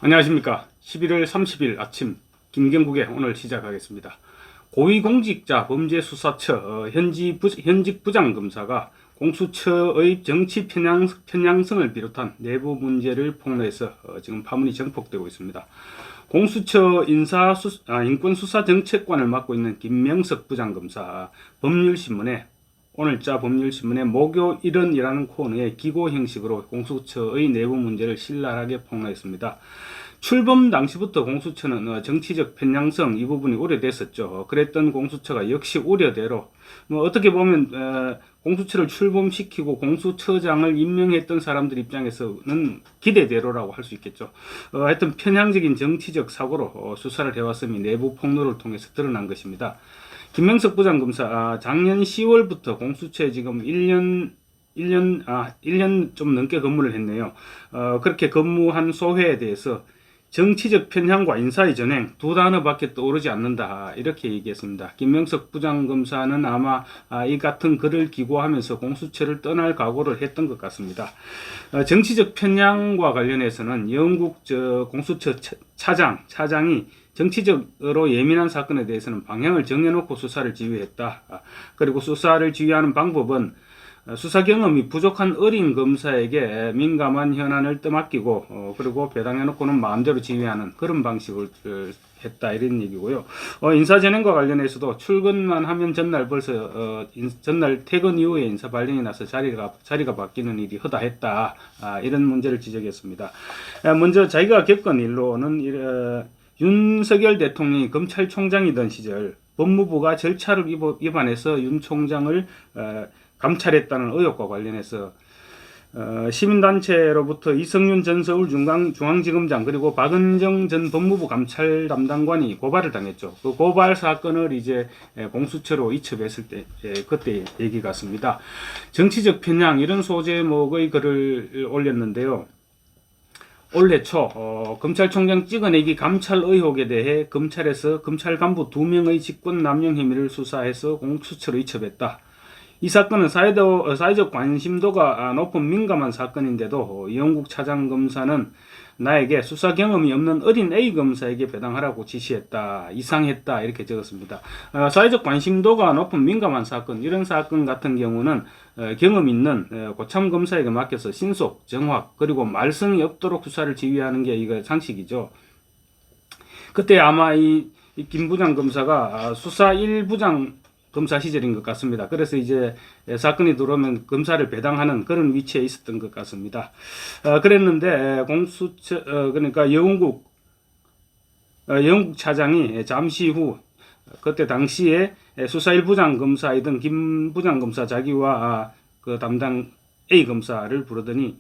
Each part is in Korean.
안녕하십니까. 11월 30일 아침 김경국의 오늘 시작하겠습니다. 고위공직자 범죄수사처 현직 부장검사가 공수처의 정치 편향성을 비롯한 내부 문제를 폭로해서 지금 파문이 증폭되고 있습니다. 공수처 인권수사정책관을 맡고 있는 김명석 부장검사 법률신문에 오늘자 법률신문의 목요 일언이라는 코너의 기고 형식으로 공수처의 내부 문제를 신랄하게 폭로했습니다. 출범 당시부터 공수처는 정치적 편향성 이 부분이 우려됐었죠. 그랬던 공수처가 역시 우려대로 어떻게 보면 공수처를 출범시키고 공수처장을 임명했던 사람들 입장에서는 기대대로라고 할 수 있겠죠. 하여튼 편향적인 정치적 사고로 수사를 해왔음이 내부 폭로를 통해서 드러난 것입니다. 김명석 부장검사 작년 10월부터 공수처에 지금 1년 좀 넘게 근무를 했네요. 그렇게 근무한 소회에 대해서 정치적 편향과 인사의 전횡 두 단어밖에 떠오르지 않는다 이렇게 얘기했습니다. 김명석 부장검사는 아마 이 같은 글을 기고하면서 공수처를 떠날 각오를 했던 것 같습니다. 정치적 편향과 관련해서는 영국 공수처 차장이 정치적으로 예민한 사건에 대해서는 방향을 정해놓고 수사를 지휘했다. 그리고 수사를 지휘하는 방법은 수사 경험이 부족한 어린 검사에게 민감한 현안을 떠맡기고 그리고 배당해놓고는 마음대로 지휘하는 그런 방식을 했다 이런 얘기고요. 인사전행과 관련해서도 출근만 하면 전날 벌써 전날 퇴근 이후에 인사 발령이 나서 자리가 바뀌는 일이 허다했다 이런 문제를 지적했습니다. 먼저 자기가 겪은 일로는 윤석열 대통령이 검찰총장이던 시절 법무부가 절차를 위반해서 윤 총장을 감찰했다는 의혹과 관련해서 시민단체로부터 이성윤 전 서울중앙지검장 그리고 박은정 전 법무부 감찰 담당관이 고발을 당했죠. 그 고발 사건을 이제 공수처로 이첩했을 때 그때 얘기 같습니다. 정치적 편향 이런 소제목의 글을 올렸는데요. 올해 초 검찰총장 찍어내기 감찰 의혹에 대해 검찰에서 검찰 간부 2명의 직권남용 혐의를 수사해서 공수처로 이첩했다. 이 사건은 사회적 관심도가 높은 민감한 사건인데도 이영국 차장검사는 나에게 수사 경험이 없는 어린 A 검사에게 배당하라고 지시했다. 이상했다. 이렇게 적었습니다. 사회적 관심도가 높은 민감한 사건, 이런 사건 같은 경우는 경험 있는 고참 검사에게 맡겨서 신속, 정확, 그리고 말썽이 없도록 수사를 지휘하는 게 이거 상식이죠. 그때 아마 이 김 부장 검사가 수사 1부장 검사 시절인 것 같습니다. 그래서 이제 사건이 들어오면 검사를 배당하는 그런 위치에 있었던 것 같습니다. 그랬는데 공수처 그러니까 영국 차장이 잠시 후 그때 당시에 수사 1부장 검사이던 김 부장 검사 자기와 그 담당 A 검사를 부르더니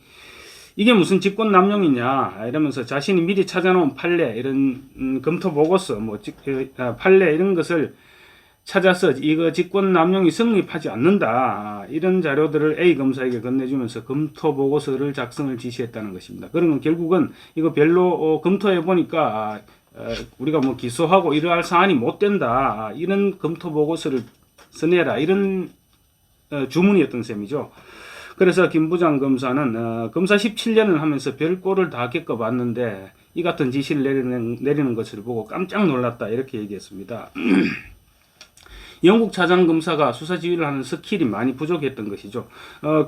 이게 무슨 직권 남용이냐 이러면서 자신이 미리 찾아놓은 판례 이런 검토 보고서 판례 이런 것을 찾아서 이거 직권 남용이 성립하지 않는다 이런 자료들을 A 검사에게 건네주면서 검토 보고서를 작성을 지시했다는 것입니다. 그러면 결국은 이거 별로 검토해 보니까 우리가 기소하고 이러할 사안이 못 된다 이런 검토 보고서를 써내라 이런 주문이었던 셈이죠. 그래서 김 부장 검사는 검사 17년을 하면서 별꼴을 다 겪어봤는데 이 같은 지시를 내리는 것을 보고 깜짝 놀랐다 이렇게 얘기했습니다. 영국 차장검사가 수사 지휘를 하는 스킬이 많이 부족했던 것이죠.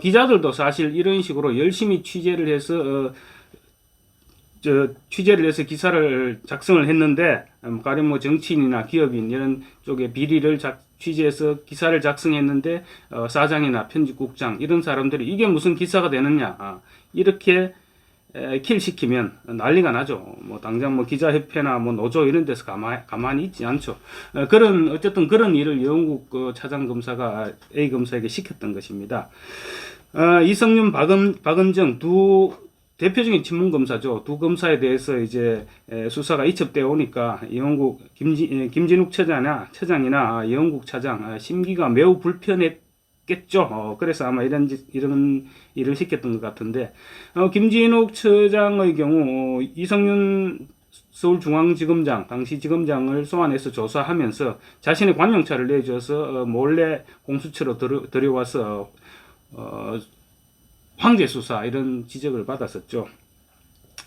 기자들도 사실 이런 식으로 열심히 취재를 해서 기사를 작성을 했는데 가령 정치인이나 기업인 이런 쪽에 비리를 취재해서 기사를 작성했는데 사장이나 편집국장 이런 사람들이 이게 무슨 기사가 되느냐 이렇게 킬시키면 난리가 나죠. 당장 기자협회나 노조 이런 데서 가만히 있지 않죠. 어쨌든 그런 일을 영국 차장검사가 A 검사에게 시켰던 것입니다. 이성윤, 박은정 두 대표적인 친문검사죠. 두 검사에 대해서 이제 수사가 이첩되어 오니까 영국 김진욱 처장이나 영국 차장 심기가 매우 불편했겠죠. 그래서 아마 이런 일을 시켰던 것 같은데 김진욱 처장의 경우 이성윤 서울중앙지검장 당시 지검장을 소환해서 조사하면서 자신의 관용차를 내줘서 몰래 공수처로 들여와서 황제 수사 이런 지적을 받았었죠.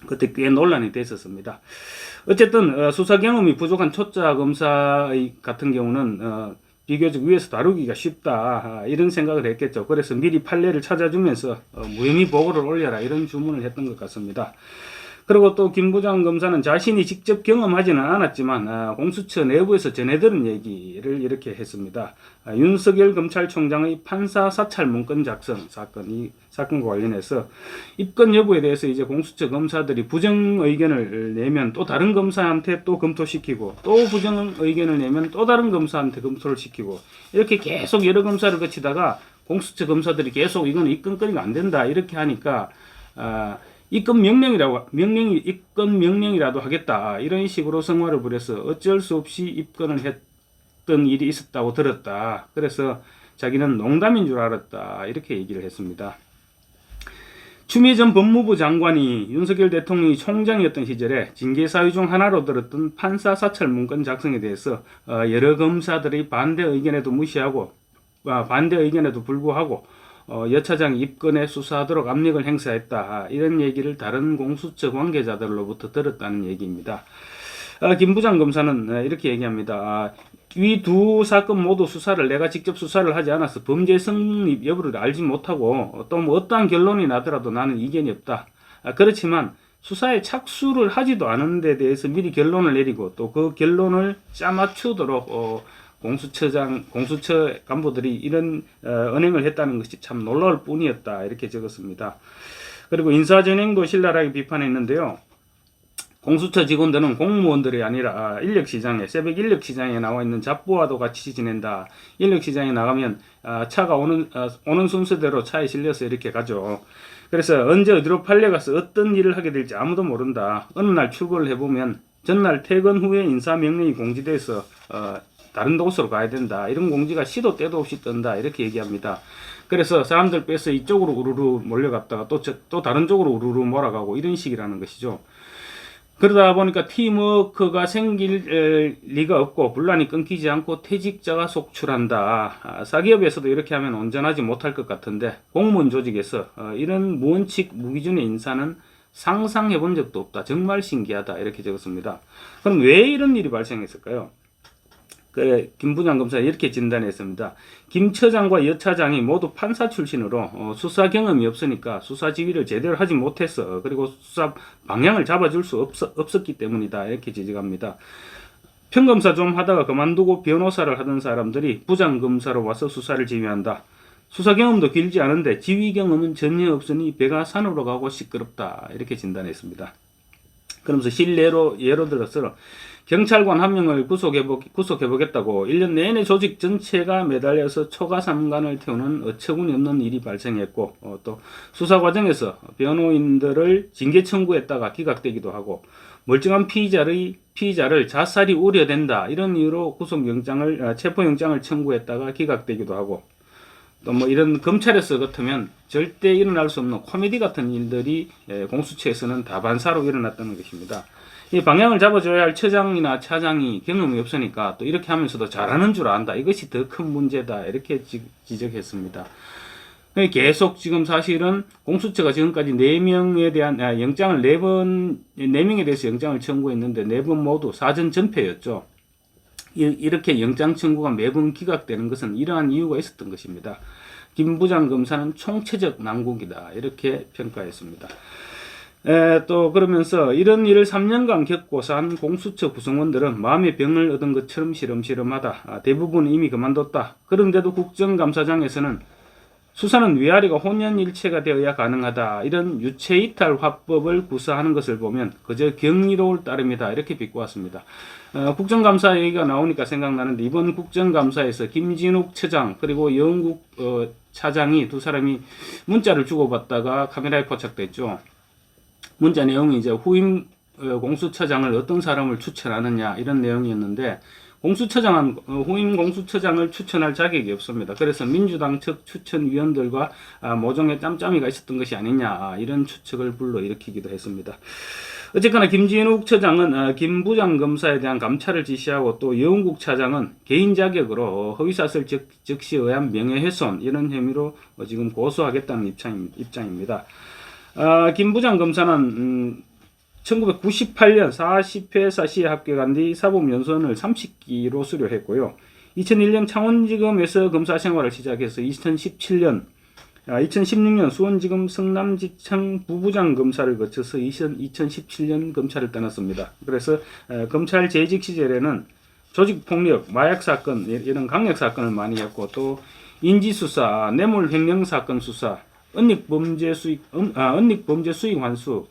그때 꽤 논란이 됐었습니다. 어쨌든 수사 경험이 부족한 초짜 검사 같은 경우는 비교적 위에서 다루기가 쉽다 이런 생각을 했겠죠. 그래서 미리 판례를 찾아주면서 무혐의 보고를 올려라 이런 주문을 했던 것 같습니다. 그리고 또 김 부장 검사는 자신이 직접 경험하지는 않았지만 공수처 내부에서 전해들은 얘기를 이렇게 했습니다. 윤석열 검찰총장의 판사 사찰 문건 작성 사건, 이 사건과 관련해서 입건 여부에 대해서 이제 공수처 검사들이 부정 의견을 내면 또 다른 검사한테 또 검토시키고 또 부정 의견을 내면 또 다른 검사한테 검토를 시키고 이렇게 계속 여러 검사를 거치다가 공수처 검사들이 계속 이건 입건거리가 안 된다 이렇게 하니까 입건 명령이라도 하겠다 이런 식으로 성화를 부려서 어쩔 수 없이 입건을 했던 일이 있었다고 들었다. 그래서 자기는 농담인 줄 알았다 이렇게 얘기를 했습니다. 추미애 전 법무부 장관이 윤석열 대통령이 총장이었던 시절에 징계 사유 중 하나로 들었던 판사 사찰 문건 작성에 대해서 여러 검사들의 반대 의견에도 불구하고 여 차장이 입건에 수사하도록 압력을 행사했다. 이런 얘기를 다른 공수처 관계자들로부터 들었다는 얘기입니다. 김 부장 검사는 이렇게 얘기합니다. 이 두 사건 모두 내가 직접 수사를 하지 않아서 범죄 성립 여부를 알지 못하고 또 뭐 어떠한 결론이 나더라도 나는 이견이 없다. 그렇지만 수사에 착수를 하지도 않은 데 대해서 미리 결론을 내리고 또 그 결론을 짜맞추도록 공수처 간부들이 이런 언행을 했다는 것이 참 놀라울 뿐이었다 이렇게 적었습니다. 그리고 인사전횡도 신랄하게 비판했는데요. 공수처 직원들은 공무원들이 아니라 새벽 인력시장에 나와 있는 잡부와도 같이 지낸다. 인력시장에 나가면 차가 오는 순서대로 차에 실려서 이렇게 가죠. 그래서 언제 어디로 판례 가서 어떤 일을 하게 될지 아무도 모른다. 어느 날 출근을 해보면 전날 퇴근 후에 인사명령이 공지돼서 다른 곳으로 가야 된다. 이런 공지가 시도 때도 없이 뜬다. 이렇게 얘기합니다. 그래서 사람들 빼서 이쪽으로 우르르 몰려갔다가 또 다른 쪽으로 우르르 몰아가고 이런 식이라는 것이죠. 그러다 보니까 팀워크가 생길 리가 없고 분란이 끊기지 않고 퇴직자가 속출한다. 사기업에서도 이렇게 하면 온전하지 못할 것 같은데 공무원 조직에서 이런 무원칙 무기준의 인사는 상상해 본 적도 없다. 정말 신기하다. 이렇게 적었습니다. 그럼 왜 이런 일이 발생했을까요? 김 부장 검사가 이렇게 진단했습니다. 김 처장과 여 차장이 모두 판사 출신으로 수사 경험이 없으니까 수사 지휘를 제대로 하지 못했어. 그리고 수사 방향을 잡아줄 수 없었기 때문이다. 이렇게 지적합니다. 평검사 좀 하다가 그만두고 변호사를 하던 사람들이 부장 검사로 와서 수사를 지휘한다. 수사 경험도 길지 않은데 지휘 경험은 전혀 없으니 배가 산으로 가고 시끄럽다. 이렇게 진단했습니다. 그러면서 예로 들어서 경찰관 한 명을 구속해보겠다고 1년 내내 조직 전체가 매달려서 초과 삼간을 태우는 어처구니 없는 일이 발생했고 또 수사 과정에서 변호인들을 징계 청구했다가 기각되기도 하고 멀쩡한 피의자를 자살이 우려된다 이런 이유로 체포영장을 청구했다가 기각되기도 하고 또 뭐 이런 검찰에서 같으면 절대 일어날 수 없는 코미디 같은 일들이 공수처에서는 다반사로 일어났다는 것입니다. 이 방향을 잡아줘야 할 처장이나 차장이 경험이 없으니까 또 이렇게 하면서도 잘하는 줄 안다. 이것이 더 큰 문제다. 이렇게 지적했습니다. 계속 지금 사실은 공수처가 지금까지 4명에 대한 영장을 4명에 대해서 영장을 청구했는데 4번 모두 사전 전패였죠. 이렇게 영장 청구가 매번 기각되는 것은 이러한 이유가 있었던 것입니다. 김 부장 검사는 총체적 난국이다. 이렇게 평가했습니다. 또 그러면서 이런 일을 3년간 겪고 산 공수처 구성원들은 마음의 병을 얻은 것처럼 시름시름하다. 대부분 이미 그만뒀다. 그런데도 국정감사장에서는 수사는 위아래가 혼연일체가 되어야 가능하다. 이런 유체이탈 화법을 구사하는 것을 보면 그저 경이로울 따름이다. 이렇게 비꼬았습니다. 국정감사 얘기가 나오니까 생각나는데 이번 국정감사에서 김진욱 처장 그리고 영국 차장이 두 사람이 문자를 주고받다가 카메라에 포착됐죠. 문자 내용이 이제 후임 공수처장을 어떤 사람을 추천하느냐 이런 내용이었는데 공수처장은 후임 공수처장을 추천할 자격이 없습니다. 그래서 민주당 측 추천위원들과 모종의 짬짬이가 있었던 것이 아니냐 이런 추측을 불러일으키기도 했습니다. 어쨌거나 김진욱 처장은 김 부장 검사에 대한 감찰을 지시하고 또 여운국 차장은 개인 자격으로 허위사실 적시에 의한 명예훼손 이런 혐의로 지금 고소하겠다는 입장입니다. 김 부장 검사는 1998년 40회사 시에 합격한 뒤 사법연수원을 30기로 수료했고요. 2001년 창원지검에서 검사 생활을 시작해서 2016년 수원지검 성남지청 부부장 검사를 거쳐서 2017년 검찰을 떠났습니다. 그래서 검찰 재직 시절에는 조직폭력, 마약사건 이런 강력사건을 많이 했고 또 인지수사, 뇌물횡령사건 수사, 은닉범죄 수익 환수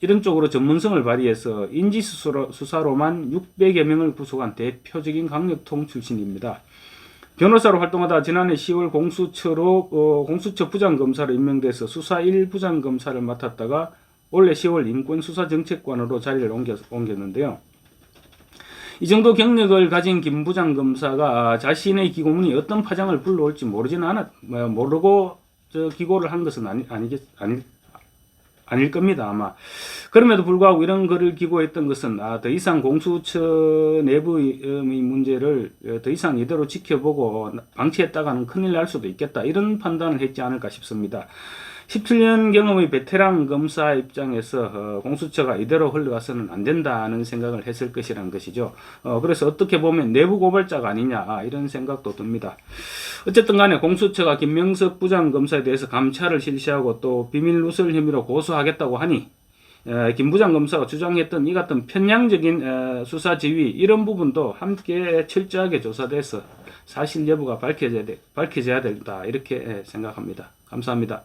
이런 쪽으로 전문성을 발휘해서 인지수사로만 600여 명을 구속한 대표적인 강력통 출신입니다. 변호사로 활동하다 지난해 10월 공수처 부장검사로 임명돼서 수사 1부장검사를 맡았다가 올해 10월 인권수사정책관으로 자리를 옮겼는데요. 이 정도 경력을 가진 김 부장검사가 자신의 기고문이 어떤 파장을 불러올지 모르고 기고를 한 것은 아닐 겁니다, 아마. 그럼에도 불구하고 이런 글을 기고했던 것은 더 이상 공수처 내부의 문제를 더 이상 이대로 지켜보고 방치했다가는 큰일 날 수도 있겠다, 이런 판단을 했지 않을까 싶습니다. 17년 경험의 베테랑 검사 입장에서 공수처가 이대로 흘러가서는 안 된다는 생각을 했을 것이라는 것이죠. 그래서 어떻게 보면 내부 고발자가 아니냐, 이런 생각도 듭니다. 어쨌든 간에 공수처가 김명석 부장검사에 대해서 감찰을 실시하고 또 비밀 누설 혐의로 고소하겠다고 하니 김 부장검사가 주장했던 이 같은 편향적인 수사 지휘, 이런 부분도 함께 철저하게 조사돼서 사실 여부가 밝혀져야 된다, 이렇게 생각합니다. 감사합니다.